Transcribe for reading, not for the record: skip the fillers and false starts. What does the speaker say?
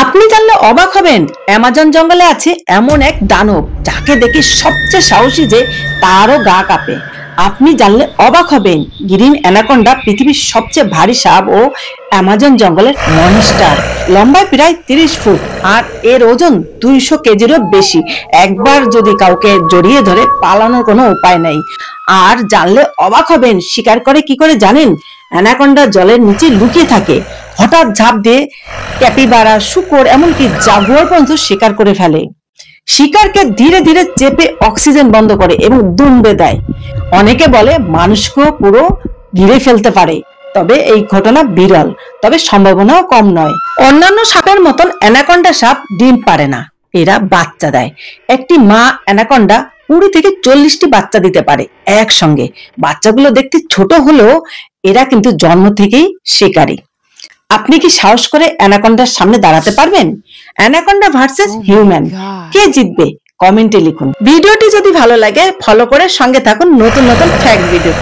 আপনি জানলে অবাক হবেন, অ্যামাজন জঙ্গলে আছে এমন এক দানব যাকে দেখে সবচেয়ে সাহসী যে তারও গা কাঁপে। আপনি জানলে অবাক হবেন, গ্রিন অ্যানাকোন্ডা পৃথিবীর সবচেয়ে ভারী সাপ ও অ্যামাজন জঙ্গলের মনস্টার। লম্বায় প্রায় 30 ফুট আর এর ওজন 200 কেজিরও বেশি। একবার যদি কাউকে জড়িয়ে ধরে পালানোর কোনো উপায় নেই। আর জানলে অবাক হবেন, শিকার করে কি করে জানেন? অ্যানাকোন্ডা জলের নিচে লুকিয়ে থাকে, হঠাৎ ঝাঁপ দিয়ে ক্যাপিবারা, শূকর, এমনকি জাগুয়ার পর্যন্ত শিকার করে ফেলে। শিকারকে ধীরে ধীরে চেপে অক্সিজেন বন্ধ করে এবং দুমড়ে দেয়। অনেকে বলে মানুষকেও পুরো ঘিরে ফেলতে পারে। তবে এই ঘটনা বিরল, তবে সম্ভাবনাও কম নয়। অন্যান্য সাপের মতন অ্যানাকোন্ডা সাপ ডিম পারে না, এরা বাচ্চা দেয়। একটি মা অ্যানাকোন্ডা 20 থেকে 40টি বাচ্চা দিতে পারে একসঙ্গে। বাচ্চাগুলো দেখতে ছোট হলেও এরা কিন্তু জন্ম থেকেই শিকারী। আপনি কি সাহস করে অ্যানাকোন্ডার সামনে দাঁড়াতে পারবেন? অ্যানাকোন্ডা ভার্সেস হিউম্যান, কে জিতবে? কমেন্টে লিখুন। ভিডিওটি যদি ভালো লাগে ফলো করে সঙ্গে থাকুন নতুন নতুন ফ্যাক্ট ভিডিও।